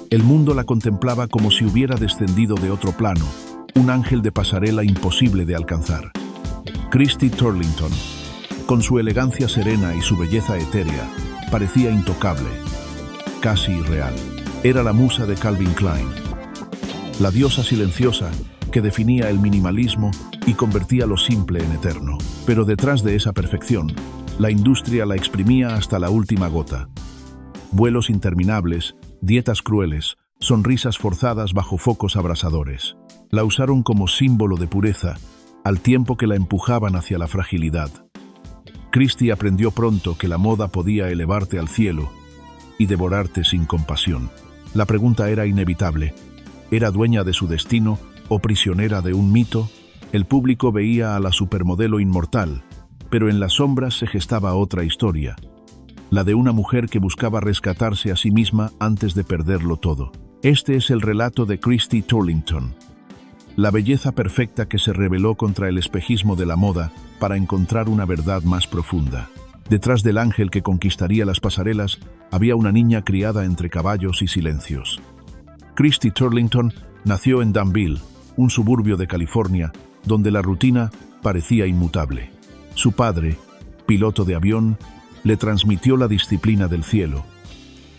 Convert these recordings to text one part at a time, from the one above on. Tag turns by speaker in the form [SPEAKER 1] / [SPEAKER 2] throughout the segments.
[SPEAKER 1] El mundo la contemplaba como si hubiera descendido de otro plano, un ángel de pasarela imposible de alcanzar. Christy Turlington, con su elegancia serena y su belleza etérea, parecía intocable, casi irreal. Era la musa de Calvin Klein, la diosa silenciosa que definía el minimalismo y convertía lo simple en eterno. Pero detrás de esa perfección, la industria la exprimía hasta la última gota. Vuelos interminables, dietas crueles, sonrisas forzadas bajo focos abrasadores. La usaron como símbolo de pureza, al tiempo que la empujaban hacia la fragilidad. Christy aprendió pronto que la moda podía elevarte al cielo y devorarte sin compasión. La pregunta era inevitable. ¿Era dueña de su destino o prisionera de un mito? El público veía a la supermodelo inmortal, pero en las sombras se gestaba otra historia, la de una mujer que buscaba rescatarse a sí misma antes de perderlo todo. Este es el relato de Christy Turlington, la belleza perfecta que se rebeló contra el espejismo de la moda para encontrar una verdad más profunda. Detrás del ángel que conquistaría las pasarelas había una niña criada entre caballos y silencios. Christy Turlington nació en Danville, un suburbio de California, donde la rutina parecía inmutable. Su padre, piloto de avión, le transmitió la disciplina del cielo.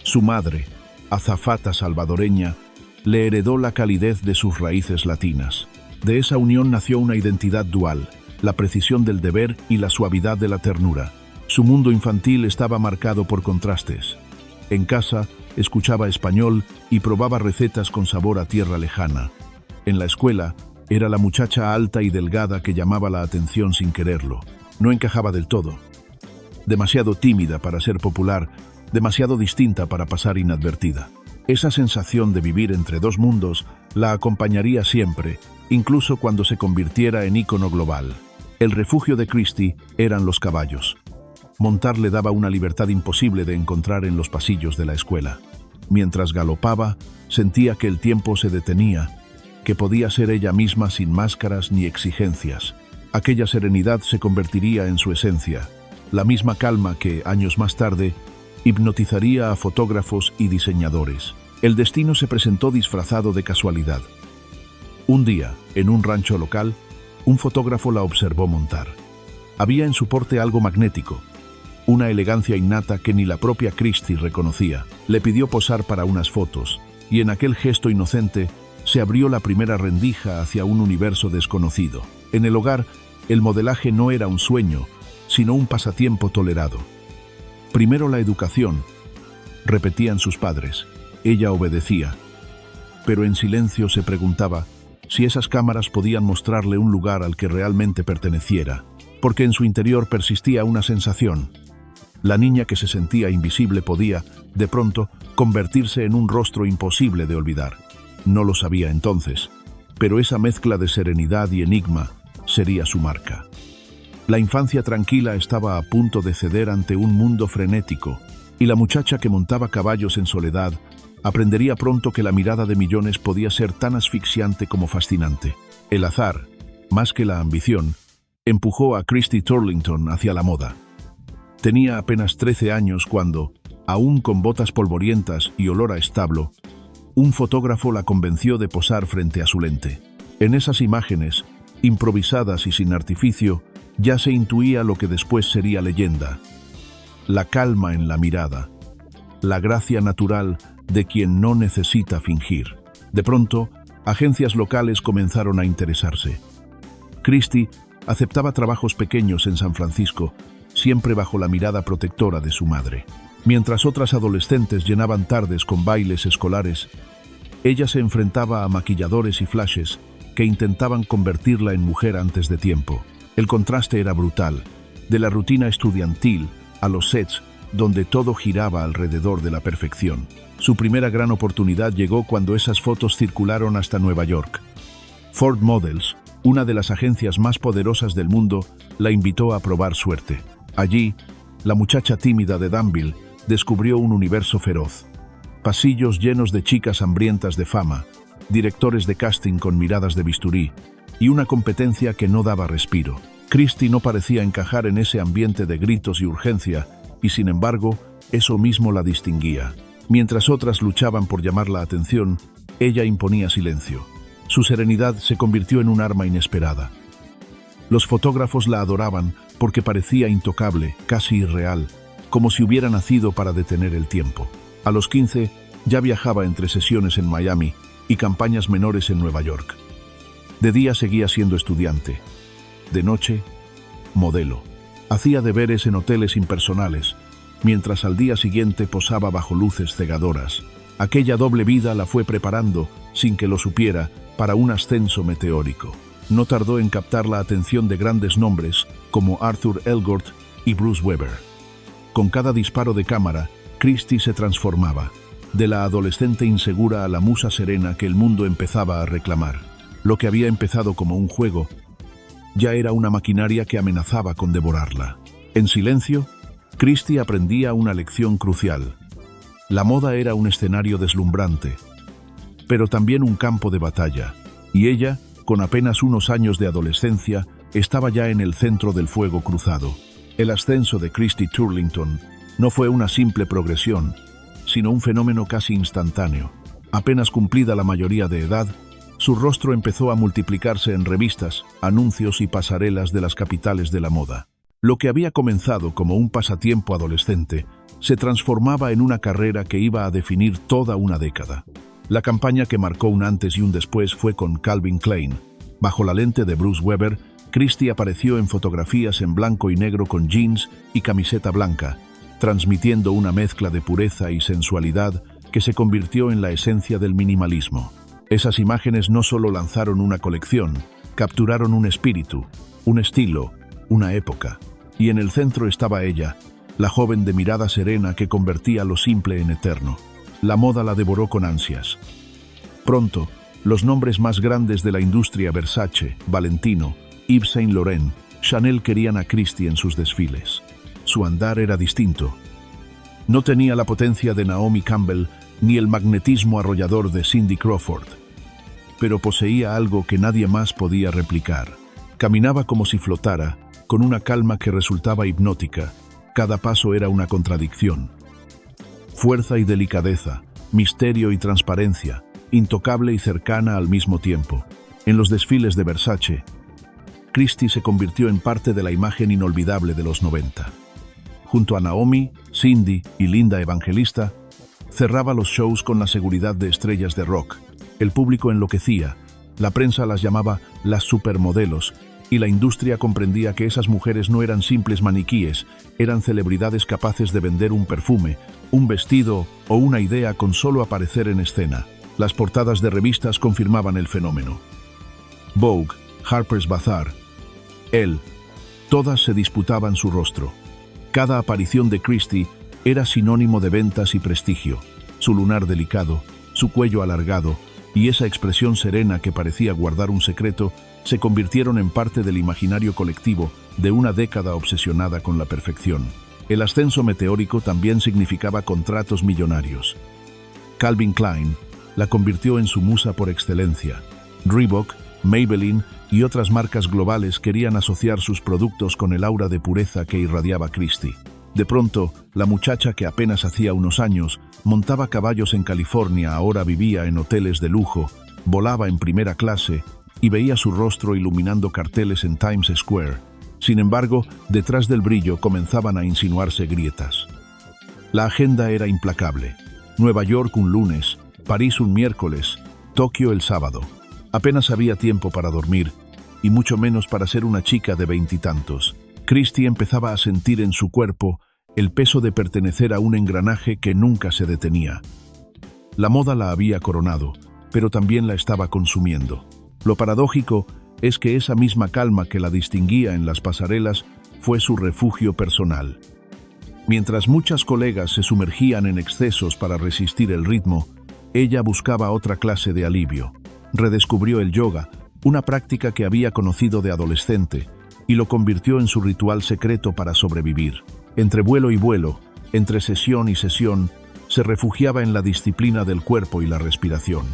[SPEAKER 1] Su madre, azafata salvadoreña, le heredó la calidez de sus raíces latinas. De esa unión nació una identidad dual, la precisión del deber y la suavidad de la ternura. Su mundo infantil estaba marcado por contrastes. En casa, escuchaba español y probaba recetas con sabor a tierra lejana. En la escuela, era la muchacha alta y delgada que llamaba la atención sin quererlo. No encajaba del todo. Demasiado tímida para ser popular, demasiado distinta para pasar inadvertida. Esa sensación de vivir entre dos mundos la acompañaría siempre, incluso cuando se convirtiera en ícono global. El refugio de Christy eran los caballos. Montar le daba una libertad imposible de encontrar en los pasillos de la escuela. Mientras galopaba, sentía que el tiempo se detenía, que podía ser ella misma sin máscaras ni exigencias. Aquella serenidad se convertiría en su esencia, la misma calma que, años más tarde, hipnotizaría a fotógrafos y diseñadores. El destino se presentó disfrazado de casualidad. Un día, en un rancho local, un fotógrafo la observó montar. Había en su porte algo magnético, una elegancia innata que ni la propia Christy reconocía. Le pidió posar para unas fotos, y en aquel gesto inocente se abrió la primera rendija hacia un universo desconocido. En el hogar, el modelaje no era un sueño, sino un pasatiempo tolerado. Primero la educación, repetían sus padres. Ella obedecía, pero en silencio se preguntaba si esas cámaras podían mostrarle un lugar al que realmente perteneciera, porque en su interior persistía una sensación. La niña que se sentía invisible podía, de pronto, convertirse en un rostro imposible de olvidar. No lo sabía entonces, pero esa mezcla de serenidad y enigma sería su marca. La infancia tranquila estaba a punto de ceder ante un mundo frenético, y la muchacha que montaba caballos en soledad aprendería pronto que la mirada de millones podía ser tan asfixiante como fascinante. El azar, más que la ambición, empujó a Christy Turlington hacia la moda. Tenía apenas 13 años cuando, aún con botas polvorientas y olor a establo, un fotógrafo la convenció de posar frente a su lente. En esas imágenes, improvisadas y sin artificio, ya se intuía lo que después sería leyenda. La calma en la mirada, la gracia natural de quien no necesita fingir. De pronto, agencias locales comenzaron a interesarse. Christy aceptaba trabajos pequeños en San Francisco, siempre bajo la mirada protectora de su madre. Mientras otras adolescentes llenaban tardes con bailes escolares, ella se enfrentaba a maquilladores y flashes que intentaban convertirla en mujer antes de tiempo. El contraste era brutal, de la rutina estudiantil a los sets donde todo giraba alrededor de la perfección. Su primera gran oportunidad llegó cuando esas fotos circularon hasta Nueva York. Ford Models, una de las agencias más poderosas del mundo, la invitó a probar suerte. Allí, la muchacha tímida de Danville descubrió un universo feroz. Pasillos llenos de chicas hambrientas de fama, directores de casting con miradas de bisturí y una competencia que no daba respiro. Christy no parecía encajar en ese ambiente de gritos y urgencia, y sin embargo, eso mismo la distinguía. Mientras otras luchaban por llamar la atención, ella imponía silencio. Su serenidad se convirtió en un arma inesperada. Los fotógrafos la adoraban porque parecía intocable, casi irreal, como si hubiera nacido para detener el tiempo. A los 15, ya viajaba entre sesiones en Miami y campañas menores en Nueva York. De día seguía siendo estudiante. De noche, modelo. Hacía deberes en hoteles impersonales, mientras al día siguiente posaba bajo luces cegadoras. Aquella doble vida la fue preparando, sin que lo supiera, para un ascenso meteórico. No tardó en captar la atención de grandes nombres como Arthur Elgort y Bruce Weber. Con cada disparo de cámara, Christie se transformaba, de la adolescente insegura a la musa serena que el mundo empezaba a reclamar. Lo que había empezado como un juego, ya era una maquinaria que amenazaba con devorarla. En silencio, Christie aprendía una lección crucial. La moda era un escenario deslumbrante, pero también un campo de batalla, y ella, con apenas unos años de adolescencia, estaba ya en el centro del fuego cruzado. El ascenso de Christie Turlington no fue una simple progresión, sino un fenómeno casi instantáneo. Apenas cumplida la mayoría de edad, su rostro empezó a multiplicarse en revistas, anuncios y pasarelas de las capitales de la moda. Lo que había comenzado como un pasatiempo adolescente se transformaba en una carrera que iba a definir toda una década. La campaña que marcó un antes y un después fue con Calvin Klein. Bajo la lente de Bruce Weber, Christie apareció en fotografías en blanco y negro con jeans y camiseta blanca, transmitiendo una mezcla de pureza y sensualidad que se convirtió en la esencia del minimalismo. Esas imágenes no solo lanzaron una colección, capturaron un espíritu, un estilo, una época. Y en el centro estaba ella, la joven de mirada serena que convertía lo simple en eterno. La moda la devoró con ansias. Pronto, los nombres más grandes de la industria, Versace, Valentino, Yves Saint Laurent, Chanel, querían a Christie en sus desfiles. Su andar era distinto. No tenía la potencia de Naomi Campbell ni el magnetismo arrollador de Cindy Crawford, pero poseía algo que nadie más podía replicar. Caminaba como si flotara, con una calma que resultaba hipnótica. Cada paso era una contradicción. Fuerza y delicadeza, misterio y transparencia, intocable y cercana al mismo tiempo. En los desfiles de Versace, Christie se convirtió en parte de la imagen inolvidable de los 90. Junto a Naomi, Cindy y Linda Evangelista, cerraba los shows con la seguridad de estrellas de rock. El público enloquecía, la prensa las llamaba las supermodelos, y la industria comprendía que esas mujeres no eran simples maniquíes, eran celebridades capaces de vender un perfume, un vestido o una idea con solo aparecer en escena. Las portadas de revistas confirmaban el fenómeno. Vogue, Harper's Bazaar, Elle, todas se disputaban su rostro. Cada aparición de Christie era sinónimo de ventas y prestigio. Su lunar delicado, su cuello alargado y esa expresión serena que parecía guardar un secreto se convirtieron en parte del imaginario colectivo de una década obsesionada con la perfección. El ascenso meteórico también significaba contratos millonarios. Calvin Klein la convirtió en su musa por excelencia. Reebok, Maybelline y otras marcas globales querían asociar sus productos con el aura de pureza que irradiaba Christie. De pronto, la muchacha que apenas hacía unos años montaba caballos en California, ahora vivía en hoteles de lujo, volaba en primera clase y veía su rostro iluminando carteles en Times Square. Sin embargo, detrás del brillo comenzaban a insinuarse grietas. La agenda era implacable. Nueva York un lunes, París un miércoles, Tokio el sábado. Apenas había tiempo para dormir, y mucho menos para ser una chica de veintitantos. Christie empezaba a sentir en su cuerpo el peso de pertenecer a un engranaje que nunca se detenía. La moda la había coronado, pero también la estaba consumiendo. Lo paradójico es que esa misma calma que la distinguía en las pasarelas fue su refugio personal. Mientras muchas colegas se sumergían en excesos para resistir el ritmo, ella buscaba otra clase de alivio. Redescubrió el yoga, una práctica que había conocido de adolescente, y lo convirtió en su ritual secreto para sobrevivir. Entre vuelo y vuelo, entre sesión y sesión, se refugiaba en la disciplina del cuerpo y la respiración.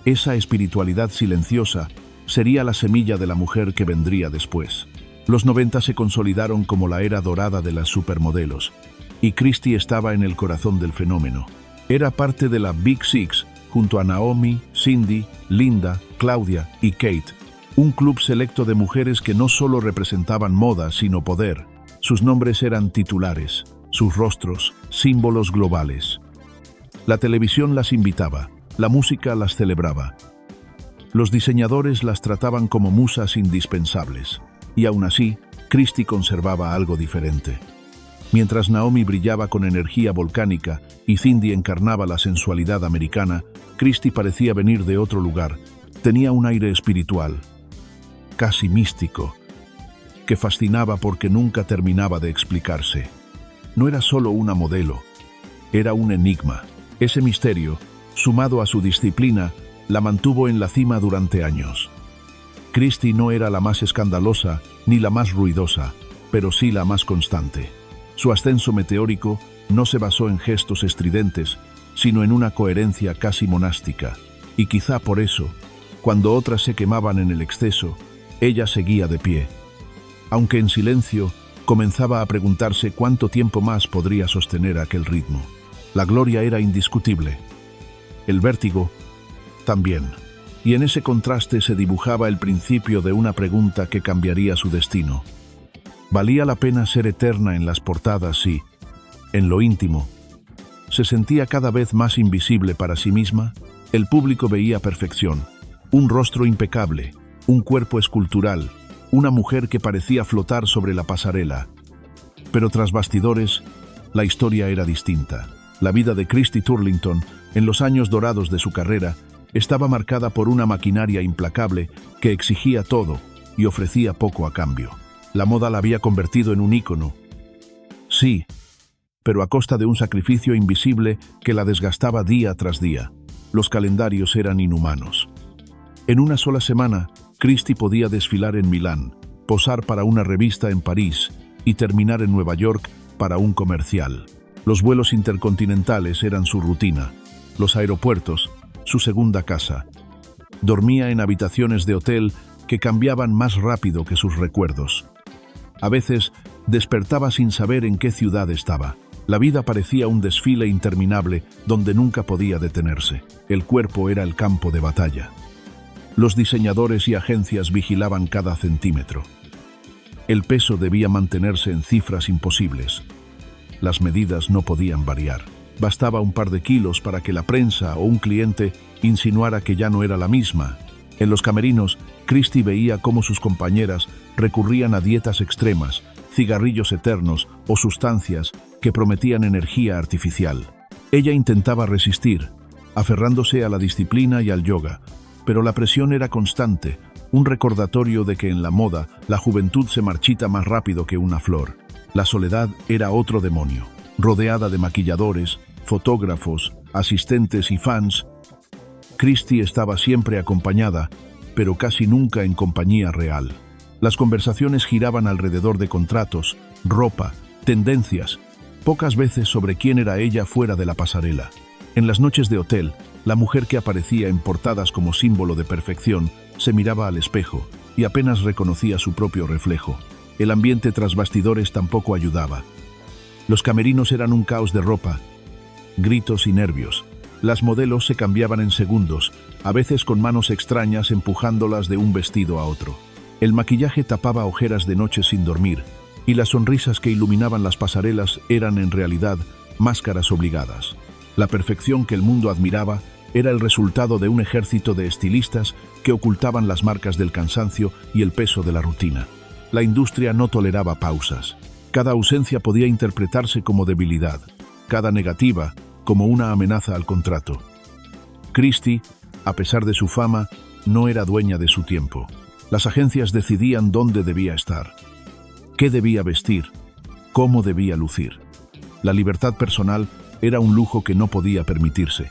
[SPEAKER 1] Esa espiritualidad silenciosa sería la semilla de la mujer que vendría después. Los 90 se consolidaron como la era dorada de las supermodelos, y Christie estaba en el corazón del fenómeno. Era parte de la Big Six, junto a Naomi, Cindy, Linda, Claudia y Kate, un club selecto de mujeres que no solo representaban moda, sino poder. Sus nombres eran titulares, sus rostros, símbolos globales. La televisión las invitaba, la música las celebraba. Los diseñadores las trataban como musas indispensables, y aún así, Christie conservaba algo diferente. Mientras Naomi brillaba con energía volcánica y Cindy encarnaba la sensualidad americana, Christie parecía venir de otro lugar. Tenía un aire espiritual, casi místico, que fascinaba porque nunca terminaba de explicarse. No era solo una modelo, era un enigma. Ese misterio, sumado a su disciplina, la mantuvo en la cima durante años. Christie no era la más escandalosa ni la más ruidosa, pero sí la más constante. Su ascenso meteórico no se basó en gestos estridentes, sino en una coherencia casi monástica. Y quizá por eso, cuando otras se quemaban en el exceso, ella seguía de pie. Aunque en silencio, comenzaba a preguntarse cuánto tiempo más podría sostener aquel ritmo. La gloria era indiscutible. El vértigo también. Y en ese contraste se dibujaba el principio de una pregunta que cambiaría su destino. ¿Valía la pena ser eterna en las portadas si, en lo íntimo, se sentía cada vez más invisible para sí misma? El público veía perfección, un rostro impecable, un cuerpo escultural, una mujer que parecía flotar sobre la pasarela. Pero tras bastidores, la historia era distinta. La vida de Christie Turlington, en los años dorados de su carrera, estaba marcada por una maquinaria implacable que exigía todo y ofrecía poco a cambio. La moda la había convertido en un ícono. Sí, pero a costa de un sacrificio invisible que la desgastaba día tras día. Los calendarios eran inhumanos. En una sola semana, Christie podía desfilar en Milán, posar para una revista en París y terminar en Nueva York para un comercial. Los vuelos intercontinentales eran su rutina, los aeropuertos, su segunda casa. Dormía en habitaciones de hotel que cambiaban más rápido que sus recuerdos. A veces, despertaba sin saber en qué ciudad estaba. La vida parecía un desfile interminable donde nunca podía detenerse. El cuerpo era el campo de batalla. Los diseñadores y agencias vigilaban cada centímetro. El peso debía mantenerse en cifras imposibles. Las medidas no podían variar. Bastaba un par de kilos para que la prensa o un cliente insinuara que ya no era la misma. En los camerinos, Christie veía cómo sus compañeras recurrían a dietas extremas, cigarrillos eternos o sustancias que prometían energía artificial. Ella intentaba resistir, aferrándose a la disciplina y al yoga, pero la presión era constante, un recordatorio de que en la moda la juventud se marchita más rápido que una flor. La soledad era otro demonio. Rodeada de maquilladores, fotógrafos, asistentes y fans, Christie estaba siempre acompañada, pero casi nunca en compañía real. Las conversaciones giraban alrededor de contratos, ropa, tendencias, pocas veces sobre quién era ella fuera de la pasarela. En las noches de hotel, la mujer que aparecía en portadas como símbolo de perfección se miraba al espejo y apenas reconocía su propio reflejo. El ambiente tras bastidores tampoco ayudaba. Los camerinos eran un caos de ropa, gritos y nervios. Las modelos se cambiaban en segundos, a veces con manos extrañas empujándolas de un vestido a otro. El maquillaje tapaba ojeras de noche sin dormir, y las sonrisas que iluminaban las pasarelas eran en realidad máscaras obligadas. La perfección que el mundo admiraba era el resultado de un ejército de estilistas que ocultaban las marcas del cansancio y el peso de la rutina. La industria no toleraba pausas. Cada ausencia podía interpretarse como debilidad, cada negativa como una amenaza al contrato. Christie, a pesar de su fama, no era dueña de su tiempo. Las agencias decidían dónde debía estar, qué debía vestir, cómo debía lucir. La libertad personal era un lujo que no podía permitirse.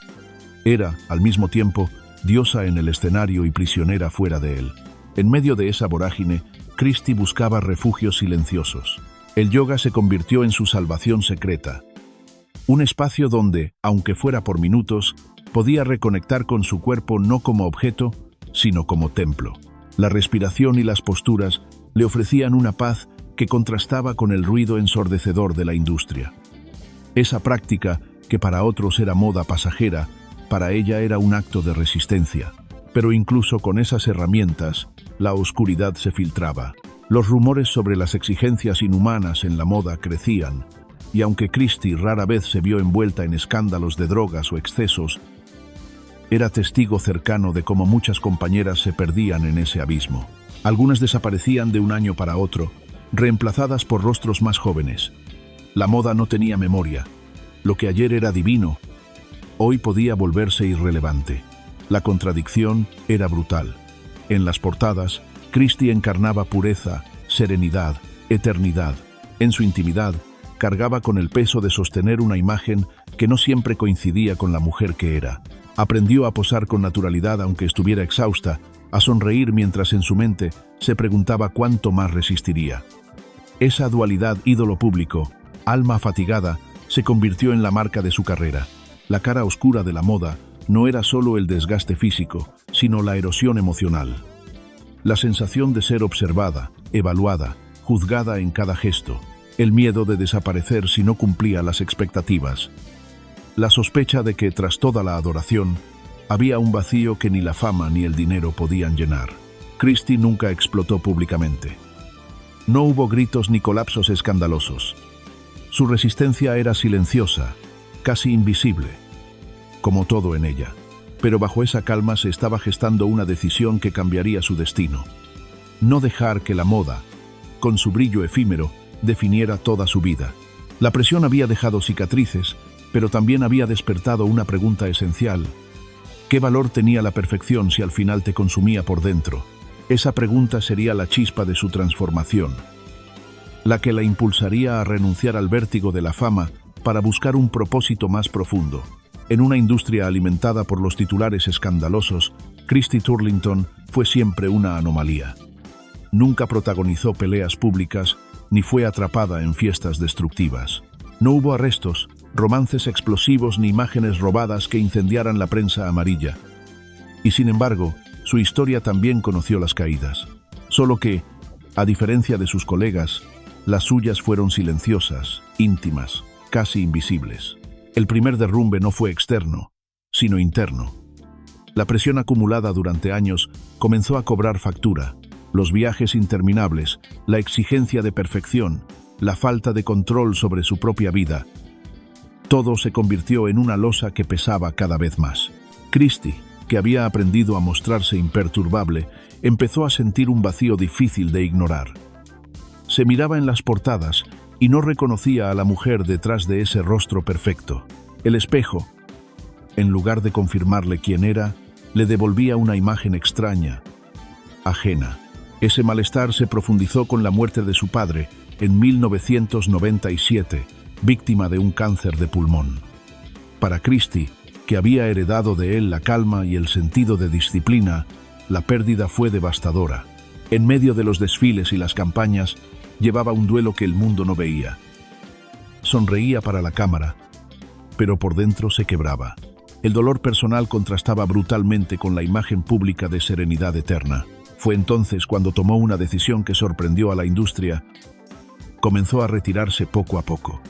[SPEAKER 1] Era, al mismo tiempo, diosa en el escenario y prisionera fuera de él. En medio de esa vorágine, Christie buscaba refugios silenciosos. El yoga se convirtió en su salvación secreta. Un espacio donde, aunque fuera por minutos, podía reconectar con su cuerpo no como objeto, sino como templo. La respiración y las posturas le ofrecían una paz que contrastaba con el ruido ensordecedor de la industria. Esa práctica que para otros era moda pasajera, para ella era un acto de resistencia. Pero incluso con esas herramientas, la oscuridad se filtraba. Los rumores sobre las exigencias inhumanas en la moda crecían, y aunque Christie rara vez se vio envuelta en escándalos de drogas o excesos, era testigo cercano de cómo muchas compañeras se perdían en ese abismo. Algunas desaparecían de un año para otro, reemplazadas por rostros más jóvenes. La moda no tenía memoria. Lo que ayer era divino, hoy podía volverse irrelevante. La contradicción era brutal. En las portadas, Christie encarnaba pureza, serenidad, eternidad. En su intimidad, cargaba con el peso de sostener una imagen que no siempre coincidía con la mujer que era. Aprendió a posar con naturalidad aunque estuviera exhausta, a sonreír mientras en su mente se preguntaba cuánto más resistiría. Esa dualidad ídolo público, alma fatigada, se convirtió en la marca de su carrera. La cara oscura de la moda no era solo el desgaste físico, sino la erosión emocional. La sensación de ser observada, evaluada, juzgada en cada gesto, el miedo de desaparecer si no cumplía las expectativas, la sospecha de que tras toda la adoración había un vacío que ni la fama ni el dinero podían llenar. Christie nunca explotó públicamente. No hubo gritos ni colapsos escandalosos. Su resistencia era silenciosa, casi invisible, como todo en ella. Pero bajo esa calma se estaba gestando una decisión que cambiaría su destino. No dejar que la moda, con su brillo efímero, definiera toda su vida. La presión había dejado cicatrices, pero también había despertado una pregunta esencial. ¿Qué valor tenía la perfección si al final te consumía por dentro? Esa pregunta sería la chispa de su transformación, la que la impulsaría a renunciar al vértigo de la fama para buscar un propósito más profundo. En una industria alimentada por los titulares escandalosos, Christie Turlington fue siempre una anomalía. Nunca protagonizó peleas públicas ni fue atrapada en fiestas destructivas. No hubo arrestos, romances explosivos ni imágenes robadas que incendiaran la prensa amarilla. Y sin embargo, su historia también conoció las caídas. Solo que, a diferencia de sus colegas, las suyas fueron silenciosas, íntimas, casi invisibles. El primer derrumbe no fue externo, sino interno. La presión acumulada durante años comenzó a cobrar factura. Los viajes interminables, la exigencia de perfección, la falta de control sobre su propia vida, todo se convirtió en una losa que pesaba cada vez más. Christie, que había aprendido a mostrarse imperturbable, empezó a sentir un vacío difícil de ignorar. Se miraba en las portadas y no reconocía a la mujer detrás de ese rostro perfecto. El espejo, en lugar de confirmarle quién era, le devolvía una imagen extraña, ajena. Ese malestar se profundizó con la muerte de su padre en 1997, víctima de un cáncer de pulmón. Para Christie, que había heredado de él la calma y el sentido de disciplina, la pérdida fue devastadora. En medio de los desfiles y las campañas, llevaba un duelo que el mundo no veía. Sonreía para la cámara, pero por dentro se quebraba. El dolor personal contrastaba brutalmente con la imagen pública de serenidad eterna. Fue entonces cuando tomó una decisión que sorprendió a la industria. Comenzó a retirarse poco a poco.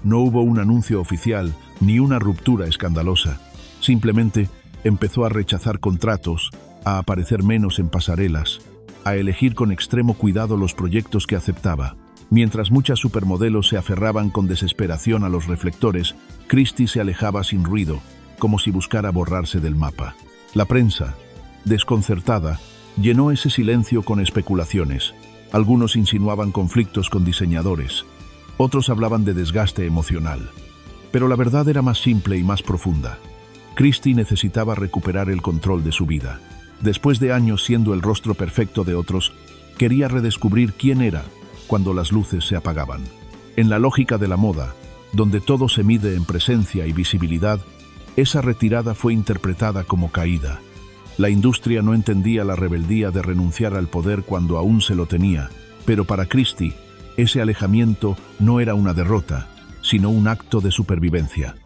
[SPEAKER 1] No hubo un anuncio oficial ni una ruptura escandalosa. Simplemente empezó a rechazar contratos, a aparecer menos en pasarelas, a elegir con extremo cuidado los proyectos que aceptaba. Mientras muchas supermodelos se aferraban con desesperación a los reflectores, Christie se alejaba sin ruido, como si buscara borrarse del mapa. La prensa, desconcertada, llenó ese silencio con especulaciones. Algunos insinuaban conflictos con diseñadores, otros hablaban de desgaste emocional. Pero la verdad era más simple y más profunda. Christie necesitaba recuperar el control de su vida. Después de años siendo el rostro perfecto de otros, quería redescubrir quién era cuando las luces se apagaban. En la lógica de la moda, donde todo se mide en presencia y visibilidad, esa retirada fue interpretada como caída. La industria no entendía la rebeldía de renunciar al poder cuando aún se lo tenía, pero para Christie, ese alejamiento no era una derrota, sino un acto de supervivencia.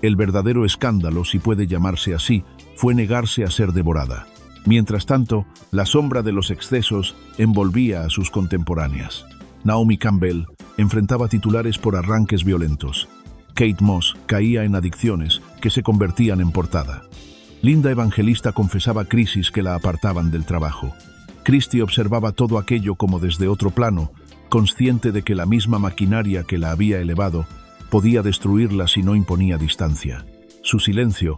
[SPEAKER 1] El verdadero escándalo, si puede llamarse así, fue negarse a ser devorada. Mientras tanto, la sombra de los excesos envolvía a sus contemporáneas. Naomi Campbell enfrentaba titulares por arranques violentos. Kate Moss caía en adicciones que se convertían en portada. Linda Evangelista confesaba crisis que la apartaban del trabajo. Christie observaba todo aquello como desde otro plano, consciente de que la misma maquinaria que la había elevado podía destruirla si no imponía distancia. Su silencio,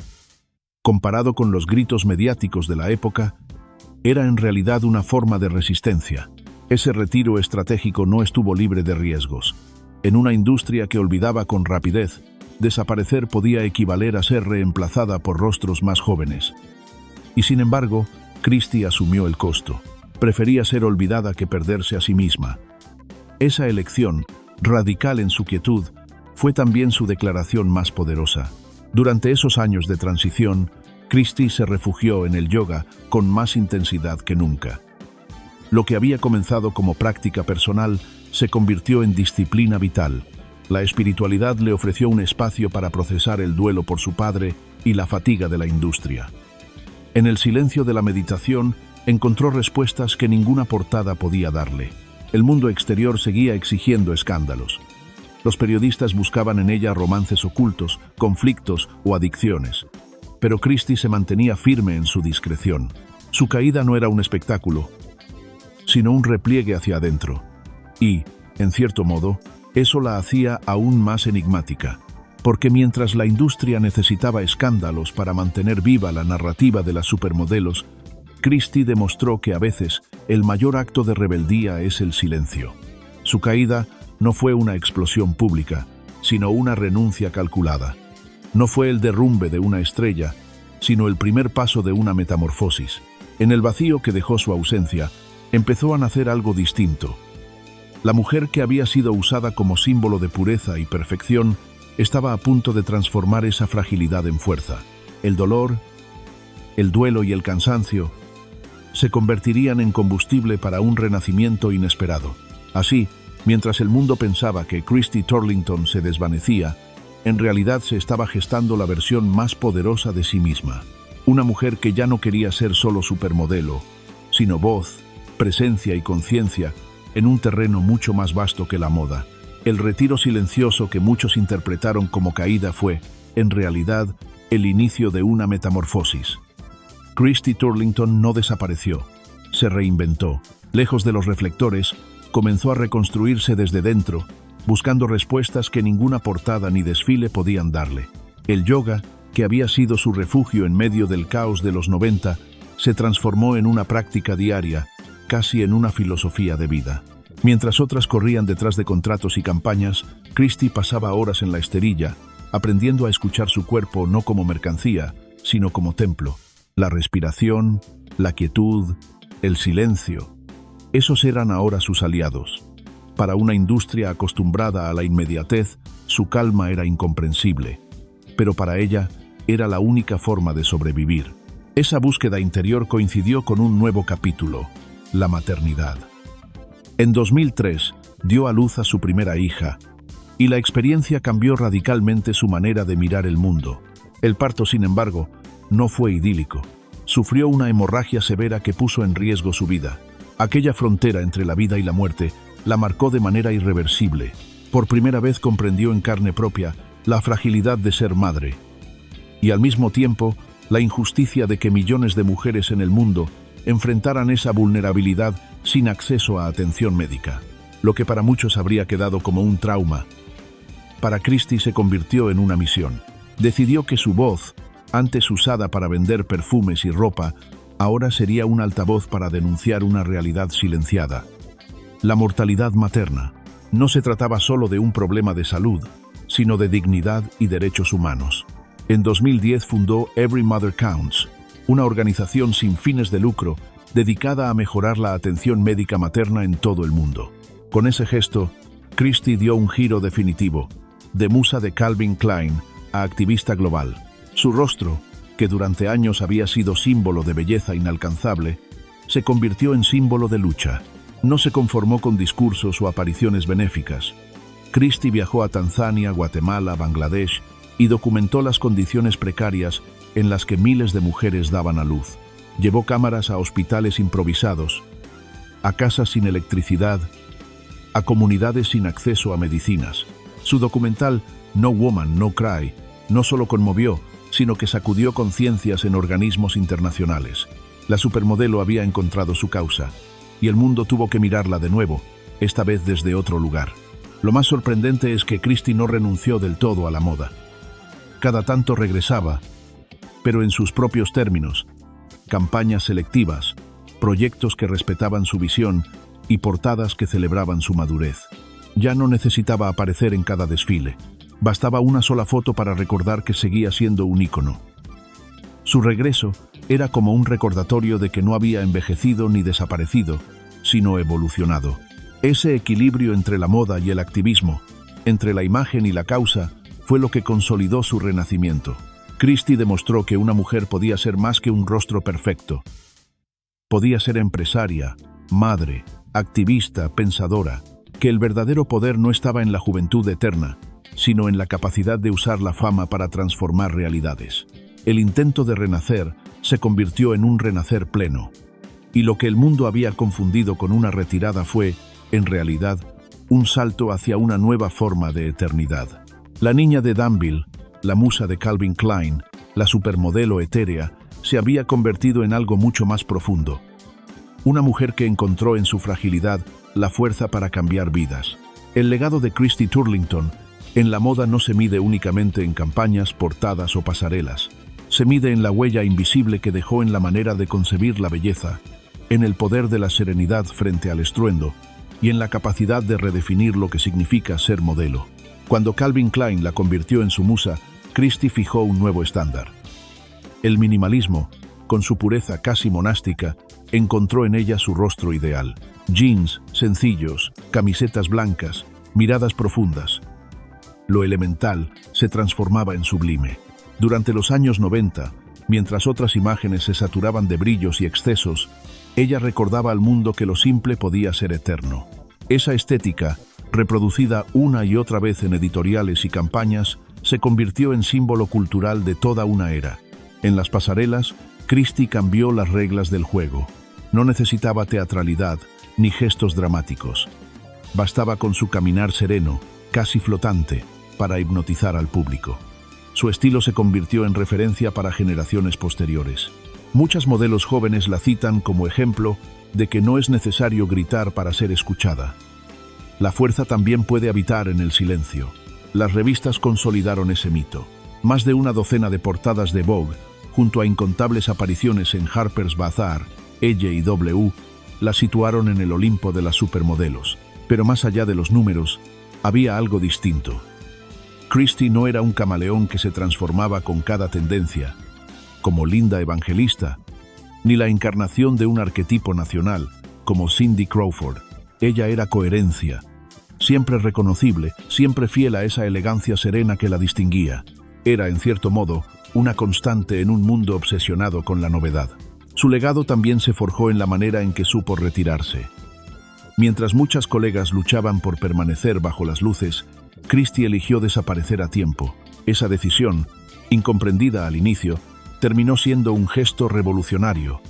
[SPEAKER 1] comparado con los gritos mediáticos de la época, era en realidad una forma de resistencia. Ese retiro estratégico no estuvo libre de riesgos. En una industria que olvidaba con rapidez, desaparecer podía equivaler a ser reemplazada por rostros más jóvenes. Y sin embargo, Christie asumió el costo. Prefería ser olvidada que perderse a sí misma. Esa elección, radical en su quietud, fue también su declaración más poderosa. Durante esos años de transición, Christie se refugió en el yoga con más intensidad que nunca. Lo que había comenzado como práctica personal se convirtió en disciplina vital. La espiritualidad le ofreció un espacio para procesar el duelo por su padre y la fatiga de la industria. En el silencio de la meditación, encontró respuestas que ninguna portada podía darle. El mundo exterior seguía exigiendo escándalos. Los periodistas buscaban en ella romances ocultos, conflictos o adicciones. Pero Christie se mantenía firme en su discreción. Su caída no era un espectáculo, sino un repliegue hacia adentro. Y, en cierto modo, eso la hacía aún más enigmática. Porque mientras la industria necesitaba escándalos para mantener viva la narrativa de las supermodelos, Christie demostró que a veces el mayor acto de rebeldía es el silencio. Su caída no fue una explosión pública, sino una renuncia calculada. No fue el derrumbe de una estrella, sino el primer paso de una metamorfosis. En el vacío que dejó su ausencia, empezó a nacer algo distinto. La mujer que había sido usada como símbolo de pureza y perfección estaba a punto de transformar esa fragilidad en fuerza. El dolor, el duelo y el cansancio se convertirían en combustible para un renacimiento inesperado. Así, mientras el mundo pensaba que Christie Turlington se desvanecía, en realidad se estaba gestando la versión más poderosa de sí misma. Una mujer que ya no quería ser solo supermodelo, sino voz, presencia y conciencia en un terreno mucho más vasto que la moda. El retiro silencioso que muchos interpretaron como caída fue, en realidad, el inicio de una metamorfosis. Christie Turlington no desapareció, se reinventó. Lejos de los reflectores, comenzó a reconstruirse desde dentro, buscando respuestas que ninguna portada ni desfile podían darle. El yoga, que había sido su refugio en medio del caos de los 90, se transformó en una práctica diaria, casi en una filosofía de vida. Mientras otras corrían detrás de contratos y campañas, Christie pasaba horas en la esterilla, aprendiendo a escuchar su cuerpo no como mercancía, sino como templo. La respiración, la quietud, el silencio, esos eran ahora sus aliados. Para una industria acostumbrada a la inmediatez, su calma era incomprensible, pero para ella era la única forma de sobrevivir. Esa búsqueda interior coincidió con un nuevo capítulo, la maternidad. En 2003, dio a luz a su primera hija, y la experiencia cambió radicalmente su manera de mirar el mundo. El parto, sin embargo, no fue idílico. Sufrió una hemorragia severa que puso en riesgo su vida. Aquella frontera entre la vida y la muerte la marcó de manera irreversible. Por primera vez comprendió en carne propia la fragilidad de ser madre, y al mismo tiempo la injusticia de que millones de mujeres en el mundo enfrentaran esa vulnerabilidad sin acceso a atención médica. Lo que para muchos habría quedado como un trauma, para Christie se convirtió en una misión. Decidió que su voz, antes usada para vender perfumes y ropa, ahora sería un altavoz para denunciar una realidad silenciada. La mortalidad materna. No se trataba solo de un problema de salud, sino de dignidad y derechos humanos. En 2010 fundó Every Mother Counts, una organización sin fines de lucro dedicada a mejorar la atención médica materna en todo el mundo. Con ese gesto, Christie dio un giro definitivo, de musa de Calvin Klein a activista global. Su rostro, que durante años había sido símbolo de belleza inalcanzable, se convirtió en símbolo de lucha. No se conformó con discursos o apariciones benéficas. Christie viajó a Tanzania, Guatemala, Bangladesh y documentó las condiciones precarias en las que miles de mujeres daban a luz. Llevó cámaras a hospitales improvisados, a casas sin electricidad, a comunidades sin acceso a medicinas. Su documental No Woman, No Cry no solo conmovió, sino que sacudió conciencias en organismos internacionales. La supermodelo había encontrado su causa, y el mundo tuvo que mirarla de nuevo, esta vez desde otro lugar. Lo más sorprendente es que Christie no renunció del todo a la moda. Cada tanto regresaba, pero en sus propios términos, campañas selectivas, proyectos que respetaban su visión y portadas que celebraban su madurez. Ya no necesitaba aparecer en cada desfile. Bastaba una sola foto para recordar que seguía siendo un ícono. Su regreso era como un recordatorio de que no había envejecido ni desaparecido, sino evolucionado. Ese equilibrio entre la moda y el activismo, entre la imagen y la causa, fue lo que consolidó su renacimiento. Christie demostró que una mujer podía ser más que un rostro perfecto. Podía ser empresaria, madre, activista, pensadora, que el verdadero poder no estaba en la juventud eterna, sino en la capacidad de usar la fama para transformar realidades. El intento de renacer se convirtió en un renacer pleno, y lo que el mundo había confundido con una retirada fue, en realidad, un salto hacia una nueva forma de eternidad. La niña de Danville, la musa de Calvin Klein, la supermodelo etérea, se había convertido en algo mucho más profundo. Una mujer que encontró en su fragilidad la fuerza para cambiar vidas. El legado de Christie Turlington en la moda no se mide únicamente en campañas, portadas o pasarelas. Se mide en la huella invisible que dejó en la manera de concebir la belleza, en el poder de la serenidad frente al estruendo y en la capacidad de redefinir lo que significa ser modelo. Cuando Calvin Klein la convirtió en su musa, Christie fijó un nuevo estándar. El minimalismo, con su pureza casi monástica, encontró en ella su rostro ideal. Jeans sencillos, camisetas blancas, miradas profundas. Lo elemental se transformaba en sublime. Durante los años 90, mientras otras imágenes se saturaban de brillos y excesos, ella recordaba al mundo que lo simple podía ser eterno. Esa estética, reproducida una y otra vez en editoriales y campañas, se convirtió en símbolo cultural de toda una era. En las pasarelas, Christie cambió las reglas del juego. No necesitaba teatralidad ni gestos dramáticos. Bastaba con su caminar sereno, casi flotante, para hipnotizar al público. Su estilo se convirtió en referencia para generaciones posteriores. Muchas modelos jóvenes la citan como ejemplo de que no es necesario gritar para ser escuchada. La fuerza también puede habitar en el silencio. Las revistas consolidaron ese mito. Más de una docena de portadas de Vogue, junto a incontables apariciones en Harper's Bazaar, Elle y W, la situaron en el Olimpo de las supermodelos. Pero más allá de los números, había algo distinto. Christie no era un camaleón que se transformaba con cada tendencia, como Linda Evangelista, ni la encarnación de un arquetipo nacional, como Cindy Crawford. Ella era coherencia, siempre reconocible, siempre fiel a esa elegancia serena que la distinguía. Era, en cierto modo, una constante en un mundo obsesionado con la novedad. Su legado también se forjó en la manera en que supo retirarse. Mientras muchas colegas luchaban por permanecer bajo las luces, Christie eligió desaparecer a tiempo. Esa decisión, incomprendida al inicio, terminó siendo un gesto revolucionario.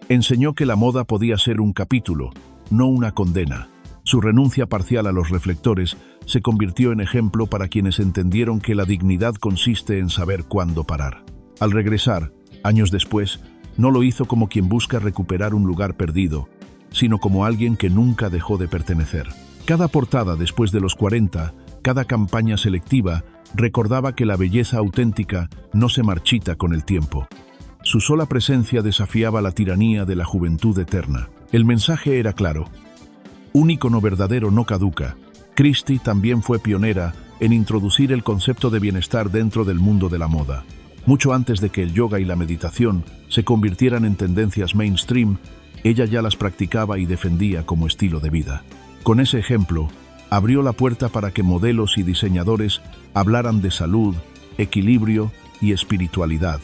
[SPEAKER 1] Enseñó que la moda podía ser un capítulo, no una condena. Su renuncia parcial a los reflectores se convirtió en ejemplo para quienes entendieron que la dignidad consiste en saber cuándo parar. Al regresar, años después, no lo hizo como quien busca recuperar un lugar perdido, sino como alguien que nunca dejó de pertenecer. Cada portada después de los 40, cada campaña selectiva, recordaba que la belleza auténtica no se marchita con el tiempo. Su sola presencia desafiaba la tiranía de la juventud eterna. El mensaje era claro. Un ícono verdadero no caduca. Christie también fue pionera en introducir el concepto de bienestar dentro del mundo de la moda. Mucho antes de que el yoga y la meditación se convirtieran en tendencias mainstream, ella ya las practicaba y defendía como estilo de vida. Con ese ejemplo, abrió la puerta para que modelos y diseñadores hablaran de salud, equilibrio y espiritualidad,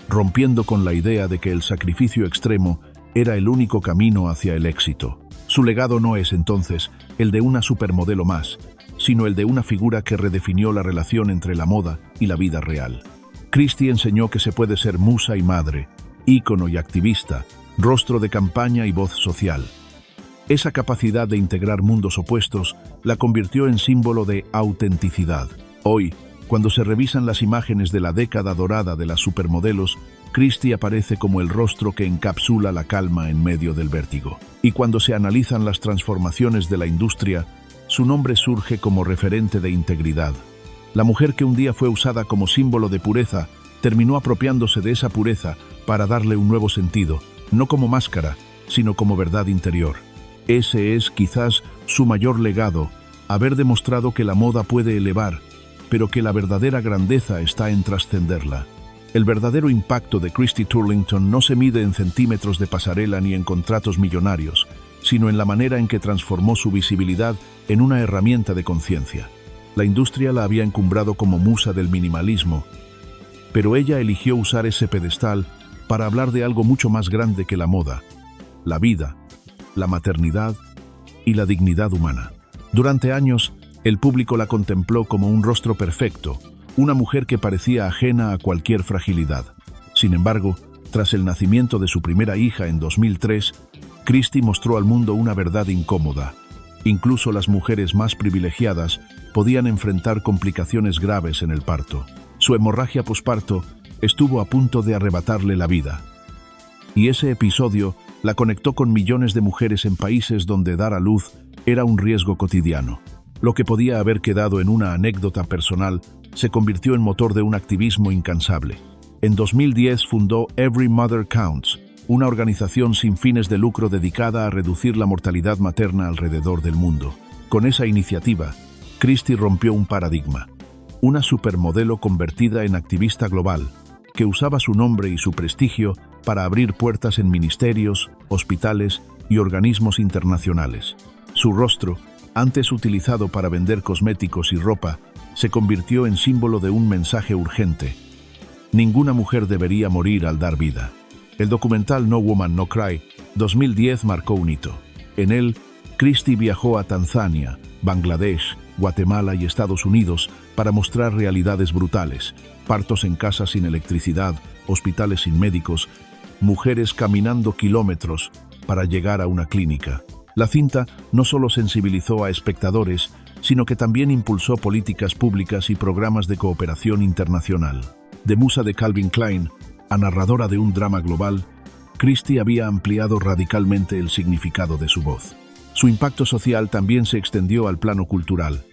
[SPEAKER 1] rompiendo con la idea de que el sacrificio extremo era el único camino hacia el éxito. Su legado no es, entonces, el de una supermodelo más, sino el de una figura que redefinió la relación entre la moda y la vida real. Christie enseñó que se puede ser musa y madre, ícono y activista, rostro de campaña y voz social. Esa capacidad de integrar mundos opuestos la convirtió en símbolo de autenticidad. Hoy, cuando se revisan las imágenes de la década dorada de las supermodelos, Christie aparece como el rostro que encapsula la calma en medio del vértigo. Y cuando se analizan las transformaciones de la industria, su nombre surge como referente de integridad. La mujer que un día fue usada como símbolo de pureza, terminó apropiándose de esa pureza para darle un nuevo sentido, no como máscara, sino como verdad interior. Ese es quizás su mayor legado, haber demostrado que la moda puede elevar, pero que la verdadera grandeza está en trascenderla. El verdadero impacto de Christie Turlington no se mide en centímetros de pasarela ni en contratos millonarios, sino en la manera en que transformó su visibilidad en una herramienta de conciencia. La industria la había encumbrado como musa del minimalismo, pero ella eligió usar ese pedestal para hablar de algo mucho más grande que la moda: la vida, la maternidad y la dignidad humana. Durante años, el público la contempló como un rostro perfecto, una mujer que parecía ajena a cualquier fragilidad. Sin embargo, tras el nacimiento de su primera hija en 2003, Christie mostró al mundo una verdad incómoda. Incluso las mujeres más privilegiadas podían enfrentar complicaciones graves en el parto. Su hemorragia posparto estuvo a punto de arrebatarle la vida. Y ese episodio la conectó con millones de mujeres en países donde dar a luz era un riesgo cotidiano. Lo que podía haber quedado en una anécdota personal se convirtió en motor de un activismo incansable. En 2010 fundó Every Mother Counts, una organización sin fines de lucro dedicada a reducir la mortalidad materna alrededor del mundo. Con esa iniciativa, Christie rompió un paradigma. Una supermodelo convertida en activista global, que usaba su nombre y su prestigio para abrir puertas en ministerios, hospitales y organismos internacionales. Su rostro, antes utilizado para vender cosméticos y ropa, se convirtió en símbolo de un mensaje urgente: ninguna mujer debería morir al dar vida. El documental No Woman No Cry 2010 marcó un hito. En él, Christie viajó a Tanzania, Bangladesh, Guatemala y Estados Unidos para mostrar realidades brutales: partos en casas sin electricidad, hospitales sin médicos, mujeres caminando kilómetros para llegar a una clínica. La cinta no solo sensibilizó a espectadores, sino que también impulsó políticas públicas y programas de cooperación internacional. De musa de Calvin Klein a narradora de un drama global, Christie había ampliado radicalmente el significado de su voz. Su impacto social también se extendió al plano cultural.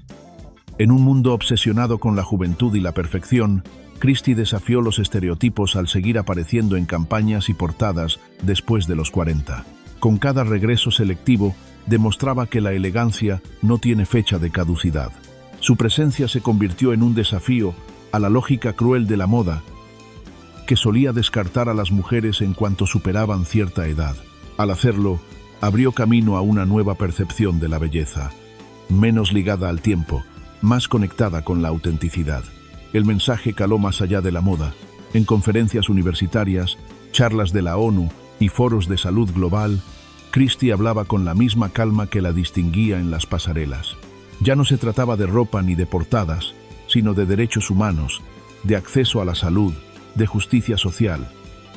[SPEAKER 1] En un mundo obsesionado con la juventud y la perfección, Christie desafió los estereotipos al seguir apareciendo en campañas y portadas después de los 40. Con cada regreso selectivo, demostraba que la elegancia no tiene fecha de caducidad. Su presencia se convirtió en un desafío a la lógica cruel de la moda, que solía descartar a las mujeres en cuanto superaban cierta edad. Al hacerlo, abrió camino a una nueva percepción de la belleza, menos ligada al tiempo, más conectada con la autenticidad. El mensaje caló más allá de la moda. En conferencias universitarias, charlas de la ONU y foros de salud global, Christie hablaba con la misma calma que la distinguía en las pasarelas. Ya no se trataba de ropa ni de portadas, sino de derechos humanos, de acceso a la salud, de justicia social.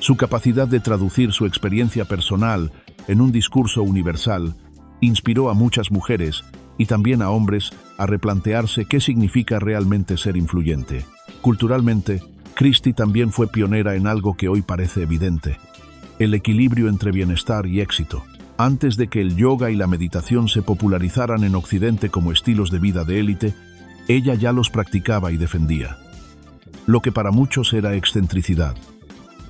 [SPEAKER 1] Su capacidad de traducir su experiencia personal en un discurso universal inspiró a muchas mujeres y también a hombres a replantearse qué significa realmente ser influyente. Culturalmente, Christie también fue pionera en algo que hoy parece evidente: el equilibrio entre bienestar y éxito. Antes de que el yoga y la meditación se popularizaran en Occidente como estilos de vida de élite, ella ya los practicaba y defendía. Lo que para muchos era excentricidad,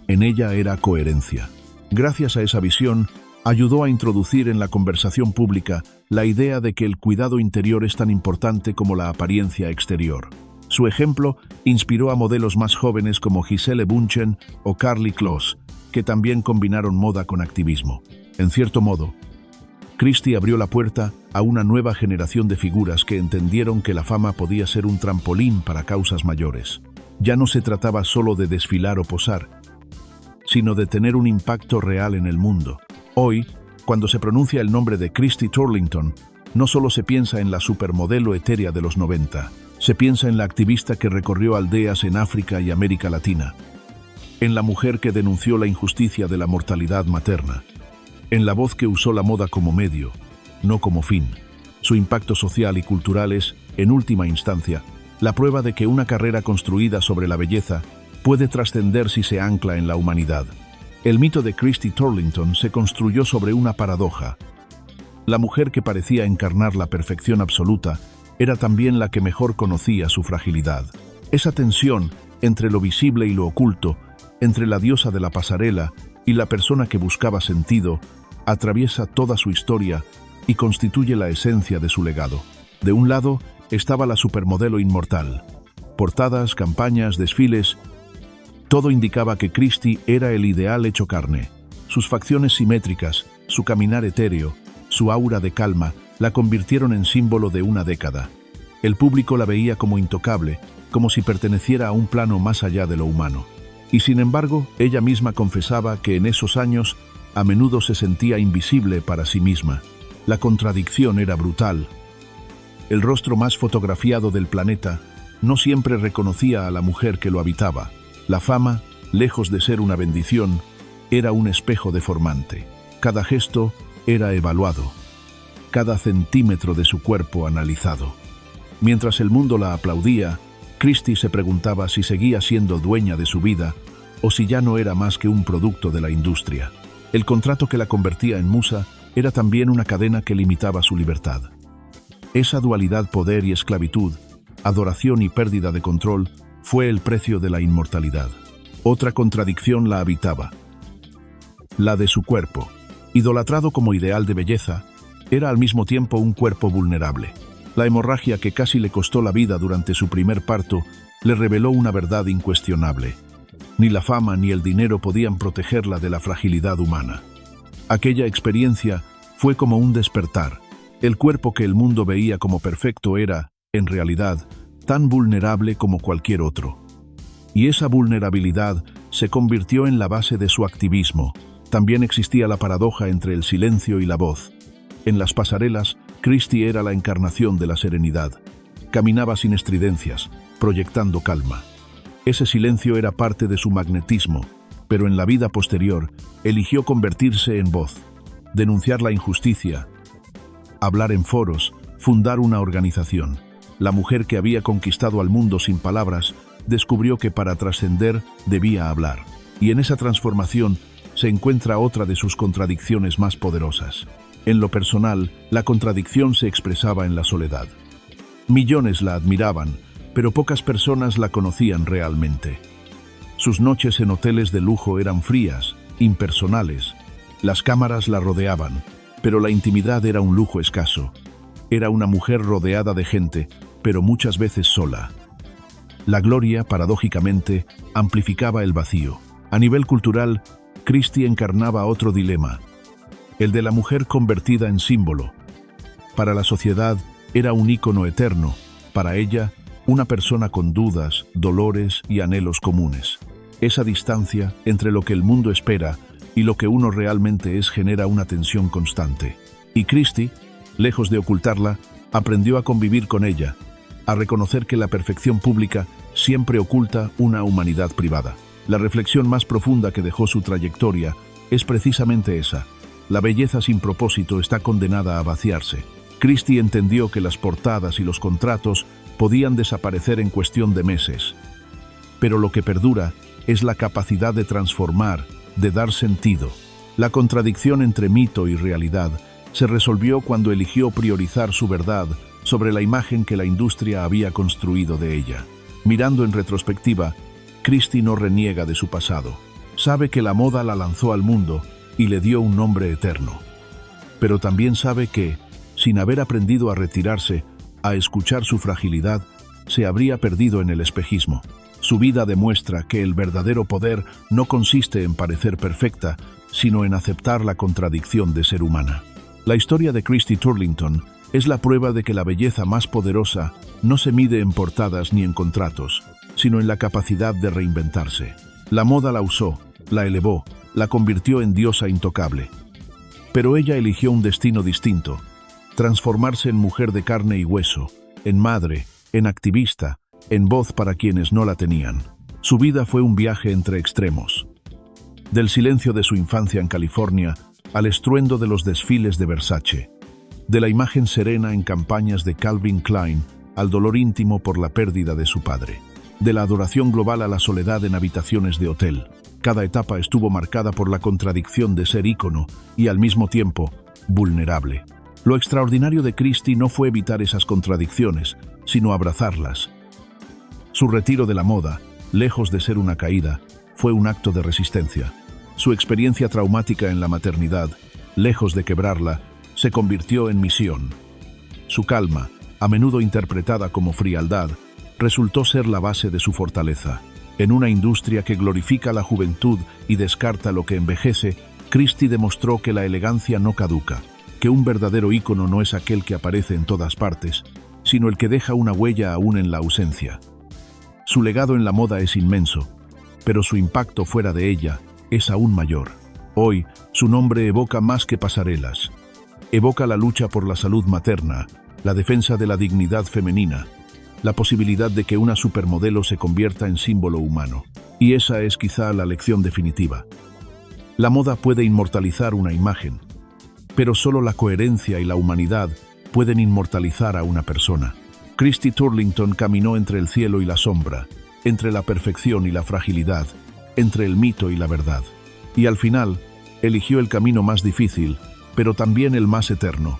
[SPEAKER 1] en ella era coherencia. Gracias a esa visión, ayudó a introducir en la conversación pública la idea de que el cuidado interior es tan importante como la apariencia exterior. Su ejemplo inspiró a modelos más jóvenes como Gisele Bündchen o Karlie Kloss, que también combinaron moda con activismo. En cierto modo, Christie abrió la puerta a una nueva generación de figuras que entendieron que la fama podía ser un trampolín para causas mayores. Ya no se trataba solo de desfilar o posar, sino de tener un impacto real en el mundo. Hoy, cuando se pronuncia el nombre de Christie Turlington, no solo se piensa en la supermodelo etérea de los 90, se piensa en la activista que recorrió aldeas en África y América Latina, en la mujer que denunció la injusticia de la mortalidad materna, en la voz que usó la moda como medio, no como fin. Su impacto social y cultural es, en última instancia, la prueba de que una carrera construida sobre la belleza puede trascender si se ancla en la humanidad. El mito de Christy Turlington se construyó sobre una paradoja. La mujer que parecía encarnar la perfección absoluta era también la que mejor conocía su fragilidad. Esa tensión entre lo visible y lo oculto, entre la diosa de la pasarela y la persona que buscaba sentido, atraviesa toda su historia y constituye la esencia de su legado. De un lado estaba la supermodelo inmortal. Portadas, campañas, desfiles, todo indicaba que Christy era el ideal hecho carne. Sus facciones simétricas, su caminar etéreo, su aura de calma, la convirtieron en símbolo de una década. El público la veía como intocable, como si perteneciera a un plano más allá de lo humano. Y sin embargo, ella misma confesaba que en esos años a menudo se sentía invisible para sí misma. La contradicción era brutal. El rostro más fotografiado del planeta no siempre reconocía a la mujer que lo habitaba. La fama, lejos de ser una bendición, era un espejo deformante. Cada gesto era evaluado, cada centímetro de su cuerpo analizado. Mientras el mundo la aplaudía, Christy se preguntaba si seguía siendo dueña de su vida o si ya no era más que un producto de la industria. El contrato que la convertía en musa era también una cadena que limitaba su libertad. Esa dualidad poder y esclavitud, adoración y pérdida de control, fue el precio de la inmortalidad. Otra contradicción la habitaba, la de su cuerpo. Idolatrado como ideal de belleza, era al mismo tiempo un cuerpo vulnerable. La hemorragia que casi le costó la vida durante su primer parto le reveló una verdad incuestionable. Ni la fama ni el dinero podían protegerla de la fragilidad humana. Aquella experiencia fue como un despertar. El cuerpo que el mundo veía como perfecto era, en realidad, tan vulnerable como cualquier otro. Y esa vulnerabilidad se convirtió en la base de su activismo. También existía la paradoja entre el silencio y la voz. En las pasarelas, Christy era la encarnación de la serenidad. Caminaba sin estridencias, proyectando calma. Ese silencio era parte de su magnetismo, pero en la vida posterior eligió convertirse en voz, denunciar la injusticia, hablar en foros, fundar una organización. La mujer que había conquistado al mundo sin palabras descubrió que para trascender debía hablar. Y en esa transformación se encuentra otra de sus contradicciones más poderosas. En lo personal, la contradicción se expresaba en la soledad. Millones la admiraban, pero pocas personas la conocían realmente. Sus noches en hoteles de lujo eran frías, impersonales. Las cámaras la rodeaban, pero la intimidad era un lujo escaso. Era una mujer rodeada de gente, pero muchas veces sola. La gloria, paradójicamente, amplificaba el vacío. A nivel cultural, Christy encarnaba otro dilema, el de la mujer convertida en símbolo. Para la sociedad era un ícono eterno, para ella, una persona con dudas, dolores y anhelos comunes. Esa distancia entre lo que el mundo espera y lo que uno realmente es genera una tensión constante. Y Christy, lejos de ocultarla, aprendió a convivir con ella, a reconocer que la perfección pública siempre oculta una humanidad privada. La reflexión más profunda que dejó su trayectoria es precisamente esa. La belleza sin propósito está condenada a vaciarse. Christy entendió que las portadas y los contratos podían desaparecer en cuestión de meses. Pero lo que perdura es la capacidad de transformar, de dar sentido. La contradicción entre mito y realidad se resolvió cuando eligió priorizar su verdad sobre la imagen que la industria había construido de ella. Mirando en retrospectiva, Christy no reniega de su pasado. Sabe que la moda la lanzó al mundo y le dio un nombre eterno. Pero también sabe que, sin haber aprendido a retirarse, a escuchar su fragilidad, se habría perdido en el espejismo. Su vida demuestra que el verdadero poder no consiste en parecer perfecta, sino en aceptar la contradicción de ser humana. La historia de Christy Turlington es la prueba de que la belleza más poderosa no se mide en portadas ni en contratos, sino en la capacidad de reinventarse. La moda la usó, la elevó, la convirtió en diosa intocable. Pero ella eligió un destino distinto: transformarse en mujer de carne y hueso, en madre, en activista, en voz para quienes no la tenían. Su vida fue un viaje entre extremos. Del silencio de su infancia en California al estruendo de los desfiles de Versace. De la imagen serena en campañas de Calvin Klein al dolor íntimo por la pérdida de su padre. De la adoración global a la soledad en habitaciones de hotel. Cada etapa estuvo marcada por la contradicción de ser ícono y, al mismo tiempo, vulnerable. Lo extraordinario de Christie no fue evitar esas contradicciones, sino abrazarlas. Su retiro de la moda, lejos de ser una caída, fue un acto de resistencia. Su experiencia traumática en la maternidad, lejos de quebrarla, se convirtió en misión. Su calma, a menudo interpretada como frialdad, resultó ser la base de su fortaleza. En una industria que glorifica la juventud y descarta lo que envejece, Christie demostró que la elegancia no caduca, que un verdadero ícono no es aquel que aparece en todas partes, sino el que deja una huella aún en la ausencia. Su legado en la moda es inmenso, pero su impacto fuera de ella es aún mayor. Hoy, su nombre evoca más que pasarelas. Evoca la lucha por la salud materna, la defensa de la dignidad femenina, la posibilidad de que una supermodelo se convierta en símbolo humano. Y esa es quizá la lección definitiva. La moda puede inmortalizar una imagen, pero solo la coherencia y la humanidad pueden inmortalizar a una persona. Christie Turlington caminó entre el cielo y la sombra, entre la perfección y la fragilidad, entre el mito y la verdad. Y al final, eligió el camino más difícil, pero también el más eterno.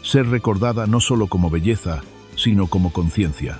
[SPEAKER 1] Ser recordada no solo como belleza, sino como conciencia.